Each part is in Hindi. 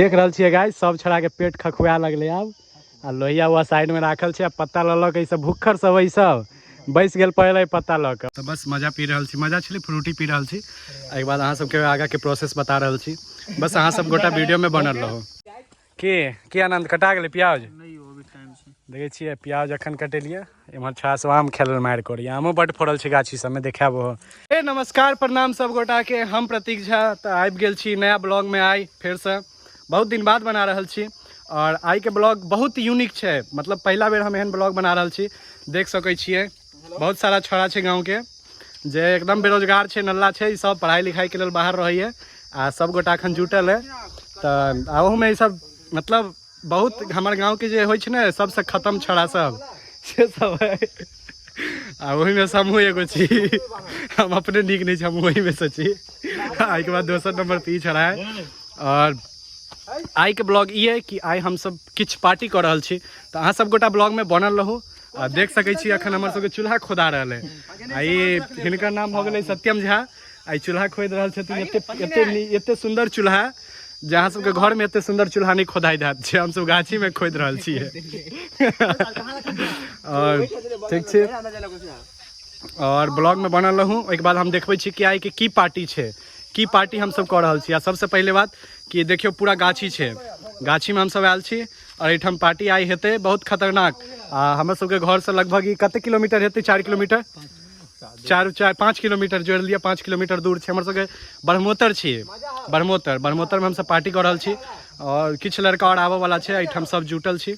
देख रहा छे गाइस, सब छड़ा के पेट खखुआ लगले। अब आ लोहिया हुआ साइड में राखल छे, पत्ता ललक ई सब भूखर सब ई सब बैस गेल पहले पत्ता लक। तो बस मजा पी रहल छी, मजा छले फ्रूटी पी रहल छी। एक बाद अहाँ सबके आगा के प्रोसेस बता रहल छी, बस अहाँ सब गोटा वीडियो में बनल रहो। के आनंद कटा गेले प्याज देखे छिए, प्याज अखन कटेलिए। एमहर छास आम खेल मार कर, आमो बड़ फड़ल छे गाछी सब में, देखाब। ए नमस्कार प्रणाम सब गोटा के, हम प्रतीक झा तो आबि गेल छी नया ब्लॉग में। आई फिर से बहुत दिन बाद बना रहल छी और आई के ब्लॉग बहुत यूनिक छे। मतलब पहला बेर हम एहन ब्लॉग बना रहल छी। देख सकै छिए बहुत सारा छोड़ा छे गाँव के जे एकदम बेरोजगार छे, नल्ला छे, सब पढ़ाई लिखाई के लिए बाहर रहिए आ सब गोटा अखन जुटल है। तो आहू में सब मतलब बहुत हमारे गांव के जे होय छे ने सबसे खत्म छड़ा सब से सब है। आ वही में समूह एगो छी, हम अपने निक नहीं, हम वही में से छी। आई के बाद दोसर नंबर पे छड़ा है। और आई के ब्लॉग ये कि आई हम सब किछ पार्टी कर रहल छी, तो अहाँ सब गोटा ब्लॉग में बनल रहू। आ देख सकै छी अखन हमर सबके चूल्हा खोदा रहल है। आई हिनकर नाम हो गेलै सत्यम झा। आई चूल्हा खोद रहल छथिन, एते सुंदर चूल्हा जहाँ सबके घर में एते सुंदर चूल्हा नहीं खोदाई जात, हम सब गाछी में खोद रहल छिए। और ठीक छे, और ब्लॉग में बनल रहूँ। एक बाद हम देखबै छी कि आई के की पार्टी छे, की पार्टी हम सब कर रहल छी। आ सबसे पहले बात कि देखियो पूरा गाछी छे, गाछी में हम सब आयल छी और एठम पार्टी आई हेते बहुत खतरनाक। आ हमर सबके घर से लगभग ई कते किलोमीटर हेते, 4 किलोमीटर 5 किलोमीटर जोड़ लिया, 5 किलोमीटर दूर छे। हमर सबके ब्रह्मोत्तर छिए, ब्रह्मोत्तर में हम सब पार्टी कर रहल छी और किछ लड़का और आबे वाला छे, एठम सब जुटल छी।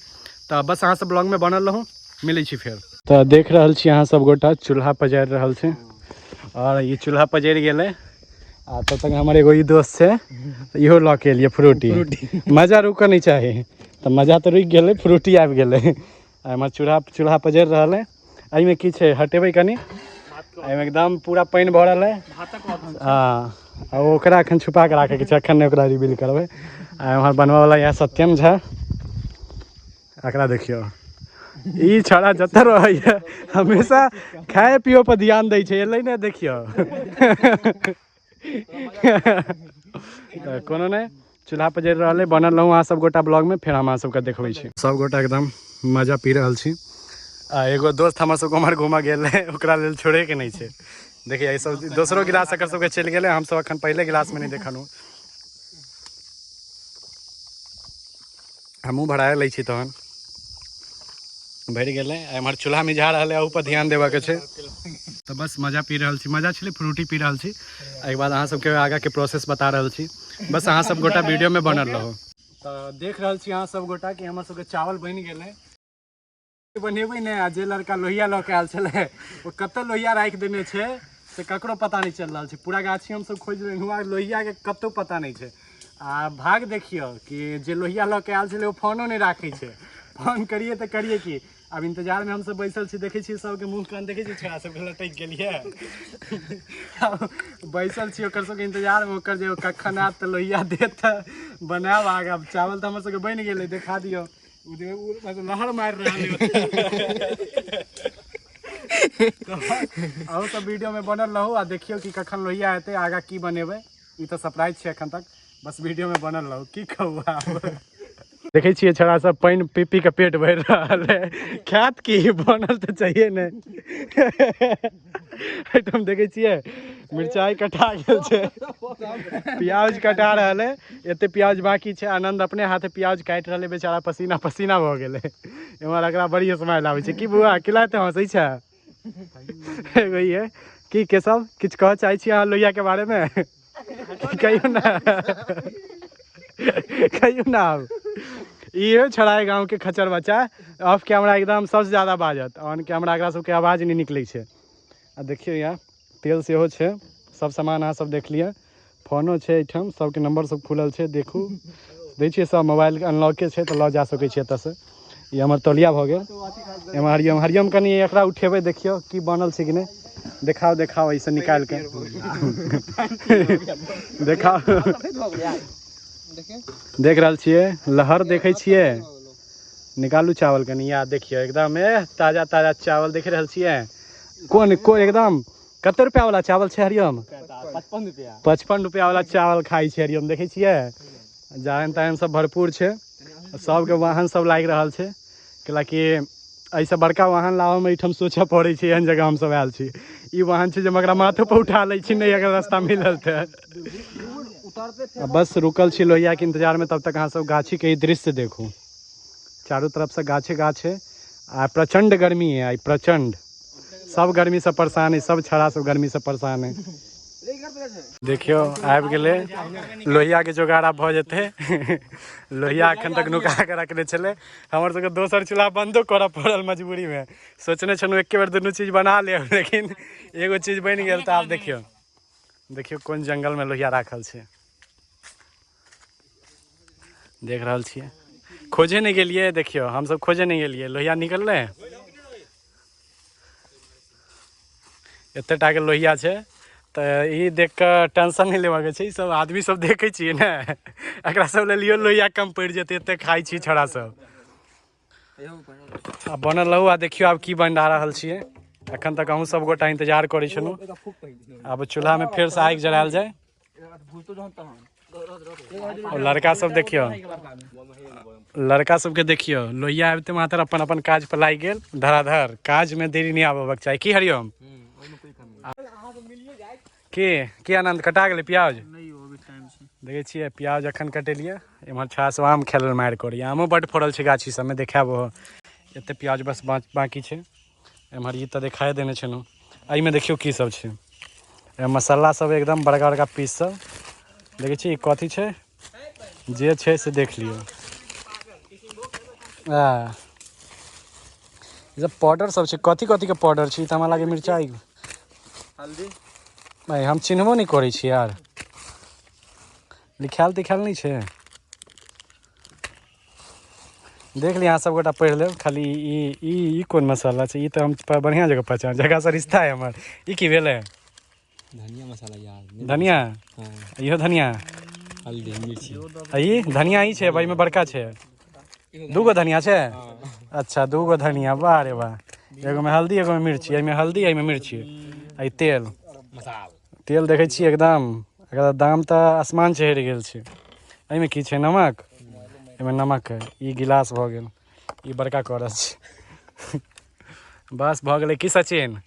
तो बस अहाँ सब ब्लॉग में बनल रहूँ, मिलै छी फिर। तो देख रहल छी अहाँ सब गोटा चूल्हा पजारि रहल छे और ये चूल्हा पजरि गेले। आ तब तक हमारे एगो ई दोस्त है, इहो लऽ के एलिए फ्रूटी। मजा रुक नहीं चाही, तो मजा तो रुक गए, फ्रूटी आबि गेले। हमर चूल्हा पजरि रहल है। एहिमे की छे हटेबै कनी, एहिमे एकदम पूरा पानि भरल है। हाँ, ओकरा एखन छुपा के राखे के छै, एखन नहीं ओकरा रिवील करबै। आ एम्हर बनबऽ वाला यह सत्यम झा, एकरा देखियो ई छौड़ा जतऽ रहैए हमेशा खाए पियो पर ध्यान दै छै, एलै ने देखियो। कोनो नहीं, चूल्हा पर जरि रहल है, बनल रहूँ अहाँ सब गोटा ब्लॉग में, फिर हम अहाँ सबके देखबै छी। सब गोटा एकदम मजा पी रहल छी। आ एगो दोस्त हमर सबके उम्हर घूमऽ गेल है, ओकरा लेल छोड़े के नहीं छै। देखिए ये सब दोसरो गिलास एकर सबके चलि गेले, हम सब अखन पहले गिलास में नहीं देखलहुँ। हमहूँ भरा लै छी तहन, भरि गेले। एम्हर चूल्हा मिझा रहल है, ऊपर ध्यान देबऽ के छै। तो बस मजा पी रहल छी, मजा छले फ्रूटी पी रहल छी। एक बाद अहाँ सबके आगा के प्रोसेस बता रहल छी, बस अहाँ सब गोटा वीडियो में बनल रहो। तो देख रहल छी अहाँ सब गोटा कि हमर सबके चावल बनि गेलै। बनेबै ने, आ जे लड़का लोहिया लऽ के आयल छलै वो कतऽ लोहिया राखि देने छै से ककरो पता नहीं चल रहल छै। पूरा गाछी हम सब खोजि लेलहुँ, लोहिया के कतौ पता नहीं छै। आ भाग देखियो कि जे लोहिया लऽ के आयल छलै वो फोनो नहीं राखै छै। फोन करिए तो करिए कि, अब इंतजार में हम सब बैसल छी, देखे छी सबके मुँह कान देखे छी, छोड़ा सबके लटक गेलिए। बैसल छी ओकर सबके इंतजार में, ओकर जे कखन आयत तो लोहिया देत तो बनाब आगा। चावल तो हमर सबके बनि गेलै, देखा दियो लहर मार रहा है। अहूँ सब वीडियो में बनल रहू आ देखियो कि कखन लोहिया हेतै, आगा की बनेबै। ई तो सरप्राइज छै एखन तक, बस वीडियो में बनल रहू। की कहू आब देखे छिए छोड़ा सब पानी पी पी के पेट भर रहा है, खात की बनल तो चाहिए ने। तुम देखे छिए मिर्चाई कटा गेल छै, प्याज कटा रहल है, एते प्याज बाकी छै। आनंद अपने हाथे प्याज काटि रहल है, बेचारा पसीना पसीना भ गेले। एमहर एकरा बड़ी स्माइल आबै छै। की बुआ खिलाते हंसै छै वही है की केशव, किछु कह चाहे छी अहाँ लोहिया के बारे में? कहियो ना, कहियो ना। अब ये छड़ा है गाँव के खच्चर बच्चा, ऑफ कैमरा एकदम सबसे ज्यादा बाजत, ऑन कैमरा एकरा सबके आवाज नहीं निकले छै। आ देखियो यहाँ तेल सेहो छै, सब सामान अहाँ सब देख लिअ। फोनो छै एठम, सबके नंबर सब खुलल छै, देखू दै छियै। सब मोबाइल अनलॉके छै तो लऽ जा सकै छी एतऽ से। ये हमर तौलिया भऽ गेल। एम हरियम हरियम कनि एकरा उठेबै, देखियो की बनल छै कि नहीं। देखाओ देखाओ ऐसे निकाल के देखाओ। देख रहल छियै लहर, देखे छियै। निकालू चावल कनि, याद देखियो एकदम ताजा ताजा चावल देख रहल छियै। कोन एकदम कते रुपया वाला चावल छै हरियम? 55 रुपया वाला चावल खाई छै हरियम, देखे छियै। जान तान सब भरपूर छै, सबके वाहन सब लागि रहल छै, कैलाकि ऐसे बड़का वाहन लाबऽमे एहिठाम सोचऽ पड़ै छै। एहन जगह हमसब आयल छी, ई वाहन छै जे हम एकरा माथो पर उठा लै छी, नहीं अगर रास्ता मिलल तऽ। बस रुकल छी लोहिया के इंतजार में, तब तक अहाँ सब गाछी के दृश्य देखू। चारों तरफ से गाछे गाछ है, आ प्रचंड गर्मी है, आई प्रचंड। सब गर्मी से परेशान है, सब छड़ा सब गर्मी से परेशान है। देखियो आबि गेले लोहिया के जोगाड़ आब भऽ जेतै। लोहिया एखन तक नुका के रखने छलै, हमर सबके दोसर चूल्हा बंदो करऽ पड़ल मजबूरी में। सोचने छलहुँ एके बेर दुनू चीज बना लेब, लेकिन एगो चीज बनि गेल। तऽ आब देखियो देखियो कोन जंगल में लोहिया राखल छै, देख रहल छियै। खोजे नहीं गेलिए, देखियो हमसब खोजे नहीं गेलिए, लोहिया निकललै। एतेटा के लोहिया छै, तऽ ई देख कऽ टेंशन नहीं लेबऽ के छै। सब आदमी सब देखे छियै ने, एकरा सब ले लियो लोहिया कम पड़ जेतै, एते खाइ छी छड़ा सब। आ बनल रहू, आ देखियो आब की बना रहल छियै। एखन तक अहूँ सब गोटा इंतजार करै छलहुँ, आब चूल्हा में फेर से आगि जरायल जाय। और लड़का सब देखियो, लड़का सबके देखियो लोहिया आबिते मात्र अपन अपन काज पर लागि गेल धड़ाधड़। काज में देरी नहीं आबऽ के चाही, की हरिओम? की आनंद कटा गेलै प्याज? देखै छियै प्याज एखन कटेलियै। एम्हर छाछ आम खेल मारि करी, आमो बड्ड फड़ल छै गाछी सबमे, देखायब ओहो। एते प्याज बस बाकी छै। एम्हर ई तऽ देखाए देने छलहुँ। एहिमे देखियौ की सब छै, मसाला सब एकदम बड़का बड़का पीस सब। देखै छी कथी छै, जे छै से देख लियौ। ई सब पाउडर सब छै, कथी कथी के पाउडर छै? तऽ हमरा लागे मिरचाई, हल्दी। भाई हम चिन्हबो नहीं करै छी यार, लिखायल तिखायल नहीं छै। देख लिया, अहाँ सब गोटा पढ़ि लेब। खाली ई कोन मसाला छै? ई तऽ हम बढ़िया जगह पहचान, जगह से रिश्ता है हमर। ई की भेलै? धनिया मसाला यार। धनिया? इहो धनिया, हल्दी, मिर्ची। ई धनिया ई छै भाई में बड़का छै, दूगो धनिया छै। अच्छा दूगो धनिया, वाह रे वाह। एगो में हल्दी, एगो में मिर्ची। एहिमे हल्दी, एहिमे मिर्ची। आ तेल, तेल देखै छियै एकदम, एकर दाम तऽ आसमान चढ़ि गेल छै। एहिमे की छै? नमक। एहिमे नमक है। ई गिलास भऽ गेल, ई बड़का करछ छै। बस भऽ गेलै की सचिन?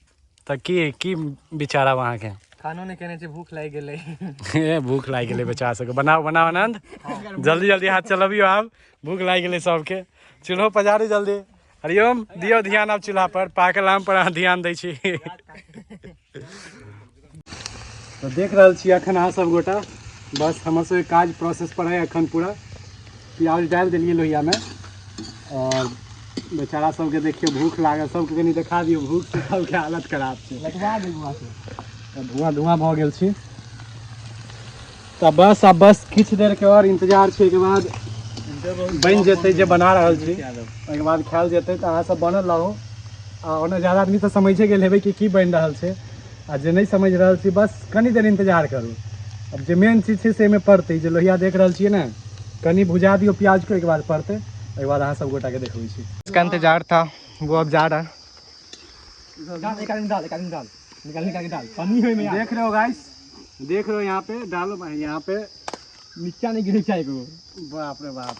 तऽ की विचार आब अहाँके? खानो नहीं खेने छै, भूख लागि गेलै। भूख लागि गेलै बेचारा सबके। बनाओ बनाओ आनंद, जल्दी जल्दी हाथ चलबियो, आब भूख लागि गेलै सबके। चूल्हो पजारू जल्दी। हरिओम, दियौ ध्यान आब चूल्हा पर, पाकल आम पर अहाँ ध्यान दै छी। तो देख रहल छी अखन अहाँ सब गोटा, बस हमर सबके काज प्रोसेस पर है अखन पूरा। प्याज डालि देलिए लोहिया में, और बेचारा सबके देखियो भूख लागल, सबके कनी देखा दियौ, भूख से सबके हालत खराब छै। धुआं धुआं भऽ गेल छी। तऽ बस आब किछ देर के और इंतजार छै, के बाद बनि जेतै जे बना रहल छी, ओहिके बाद खायल जेतै। तऽ अहाँ सब बनल रहू। आ ओना ज़्यादा आदमी तऽ समझे गेल हेबै कि बनि रहल छै, आ जे नहीं समझ रहल छी बस कनी देर इंतजार करू। अब जे मेन चीज छै से एहिमे पड़तै, जे लोहिया देख रहल छियै ने, कनी भुजा दियौ प्याज को, ओहिके बाद पड़तै। ओहिके बाद अहाँ सब गोटा के देखबै छी। इसका इंतजार था, वो अब जा रहा है। देख रहे हो गाइस, देख रहे हो यहाँ पे डालो, यहाँ पे नीचा नहीं गिरना चाहिए। बाप रे बाप,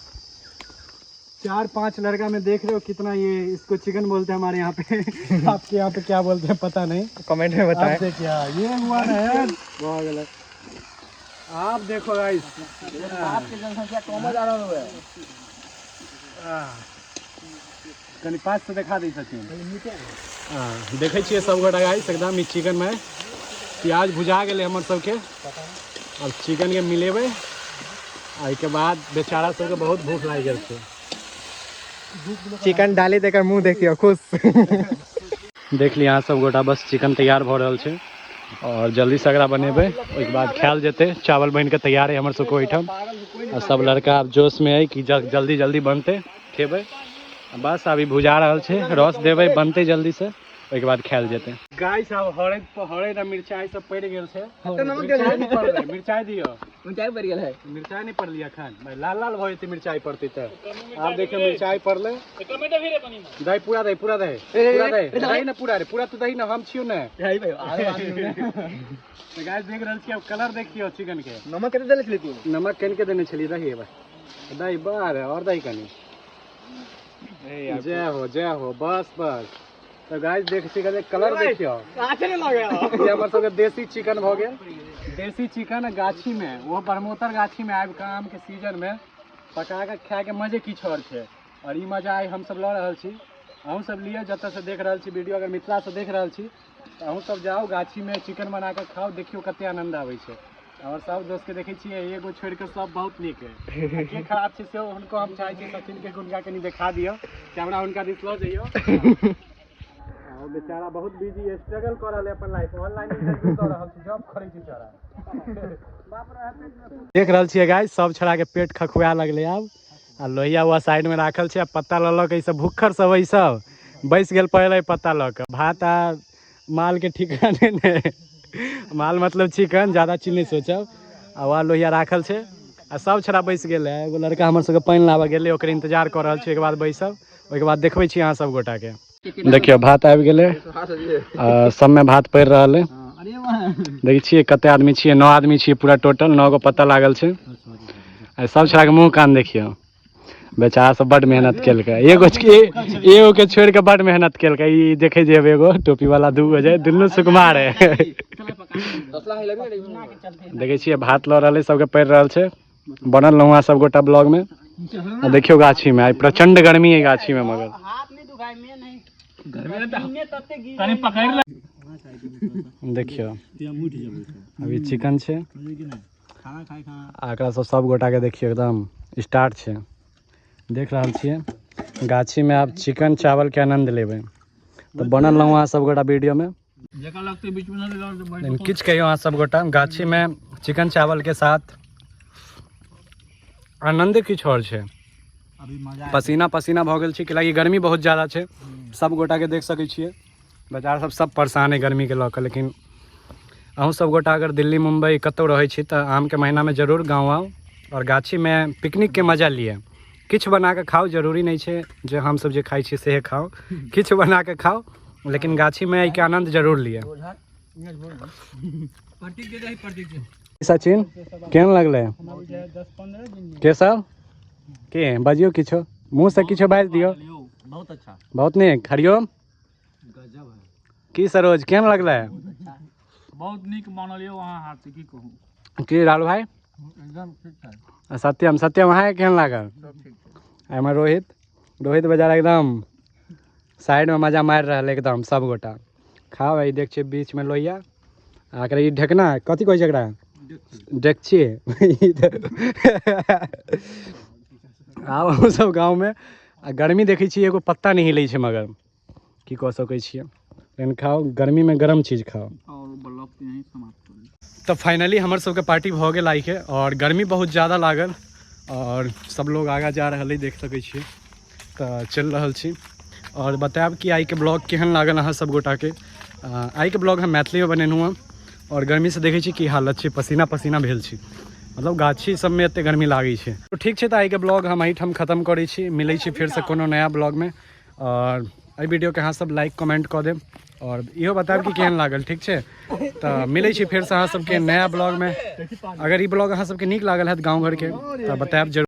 4-5 लड़का में देख रहे हो कितना, ये इसको चिकन बोलते हैं हमारे यहाँ पे। आपके यहाँ पे क्या बोलते हैं पता नहीं, कमेंट में बताएं। क्या ये हुआ ना यार, बहुत गलत। आप देखो गाइस, आपकी जनसंख्या कम जा रहा है। कनी पास से देखा दी सचिन। देखे छियै सब गोटा गाइस, एकदम चिकन में प्याज भुजा गेले हमर सबके। अब चिकन के मिलेबै, एहिके बाद बेचारा सबके बहुत भूख लागि गेल छै। चिकन डाली देकर मुंह देखियो खुश। देख लिया अहाँ सब गोटा, बस चिकन तैयार भऽ रहल छै, और जल्दी से एकरा बनेबै, ओहिके बाद खायल जेतै। चावल बनि के तैयार है हमर सबके ओहिठाम, और सब लड़का आब जोश में है कि जल्दी जल्दी बनतै, खेबै। बस अभी भुजा रहल छै, रस देबै, बनतै जल्दी से, ओके बाद खायल जेते गाइस अब हरैद मिरचाई सब पड़ गेल छै मिरचाई नहीं पड़ले मिरचाई दियो मिरचाई पड़ गेल है मिरचाई नहीं पड़ली अखन भाई लाल लाल भ जेते मिरचाई पड़ते त आप देखियो मिरचाई पड़ले टमाटर भी रे पानी में दही पूरा दही ना पूरा तो दही ना हम छियो ना भाई भाई तो गाइस देख रहल छी अब कलर देखियो चिकन के नमक केते देले छली तू नमक केन के देने छली दही दही बार और दही कनी जय हो बस तो गाइस देखिए कलर देखियो काचे नहीं लगे ये हमर सब देसी चिकन भ गेल देसी चिकन गाछी में वो बरमोतर गाछी में आबि के आम के सीजन में पका के खाए के मजे किछ और छै और ई मजा आई हम सब ल रहल छी अहूँ सब लिए जतऽ से देख रहल छी वीडियो अगर मिथिला से देख रहल छी तो अहूँ सब जाओ गाछी में चिकन बना के खाओ देखियो कते आनंद आबै छै और सब दोस्त के देखे छियै एगो छोड़ के सब बहुत नीक है के खराब छै से उनको हम चाहे छी सचिन के गुनगा कनी दिखा दियो कैमरा उनका दिस लो जइयो और बेचारा बहुत बिजी स्ट्रगल कर रहल है अपन लाइफ ऑनलाइन इंटरव्यू कर रहल छी जॉब करै छी बेचारा देख रहल छियै गाइस सब छड़ा के पेट खखुआ लगले आब आ लोहिया हुआ साइड में राखल छै पत्ता ल ल के सब भुक्खर सब है सब बैस गेल पहले पत्ता ल के भात आ माल के ठिकाने ने माल मतलब चिकन ज्यादा चीज नहीं सोचब आ वहाँ लोहिया राखल छै आ सब छड़ा बैस गेल है एगो लड़का हमर सबके पानि लाबऽ गेलै ओकर इंतजार कर रहल छै ओके बाद बैसब ओके बाद देखबै छी अहाँ सब गोटा के देखियो भात आबि गेलै सब में भात पड़ि रहल है देखै छियै कते आदमी छियै 9 आदमी छियै पूरा टोटल 9 गो पत्ता लागल छै सब छड़ा के मुँह कान देखियो बेचारा सब बड़ मेहनत केलकै एगो के छोड़ के बड़ मेहनत केलकै ई देखे जेब एगो टोपी वाला दूगो जे दुनू सुकुमार है देखे छियै भात ल रहल सबके पड़ि रहल छै बनल रहुआ सब गोटा ब्लॉग में आ देखियो गाछी में आई प्रचंड गर्मी है गाछी में मगर देखियो अभी चिकन छै एकरा सब गोटा के देखियो एकदम स्टार्ट छै देख रहल छियै गाछी में आप चिकन चावल के आनंद लेबै तो बनल रहूँ अहाँ सब गोटा वीडियो में किछ कहियो अहाँ सब गोटा गाछी में चिकन चावल के साथ आनंदे किछ और छै पसीना पसीना भ गेल छै कि गर्मी बहुत ज़्यादा छै सब गोटा के देख सकै छियै बेचारा सब परेशान है गर्मी के लऽ के लेकिन अहूँ सब गोटा अगर दिल्ली मुंबई कतौ रहै छी तऽ आम के महीना में जरूर गाँव आउ और गाछी में पिकनिक के मजा लिए किछ बना के खाओ जरूरी नहीं छै जे हम सब जे खाई छी से खाओ किछ बना के खाओ लेकिन गाछी में आई के आनंद जरूर लिए सचिन केहन लगले के सब के बजियो किछो मुँह से किछो बाजि दियो बहुत अच्छा बहुत नीक हरिओम की सरोज केहन लगले बहुत नीक मानल यो अहाँ हाथ की कहूँ की लालू भाई एकदम ठीक है सत्यम अहाँ केहन लागल एहिमे रोहित बेचारा एकदम साइड में मजा मारि रहल एकदम सब गोटा खाओ ई देख बीच में लोहिया आकर ई ढेकना कथी कहै छै एकरा डेकची आउ सब गाँव में आ गर्मी देखै छियै एगो पत्ता नहीं हिलै छै मगर की कह सकै छियै लेकिन खाओ गर्मी में गरम चीज खाओ तो फाइनली हमर सबके पार्टी भ गेल आई के और गर्मी बहुत ज़्यादा लागल और सब लोग आगा जा रहा है देख सकै छियै तो चल रहल छी और बतायब कि आई के ब्लॉग केहन लागल अहाँ सब गोटा के आई के ब्लॉग हम मैथिली में बनेलहुँ हँ और गर्मी से देखे छी की हालत छै पसीना भेल छी मतलब गाछी सब में एते गर्मी लागै छै तो ठीक छै तो आई के ब्लॉग हम एहिठाम खत्म करै छी मिलै छी फिर से कोनो नया ब्लॉग में और एहि वीडियो के अहाँ सब लाइक कमेंट कऽ देब और इहो बतायब कि केहन लागल ठीक छै तो मिलै छी फिर से अहाँ सबके नया ब्लॉग में अगर ई ब्लॉग अहाँ सबके नीक लागल है गाँव घर के तो बतायब जरूर।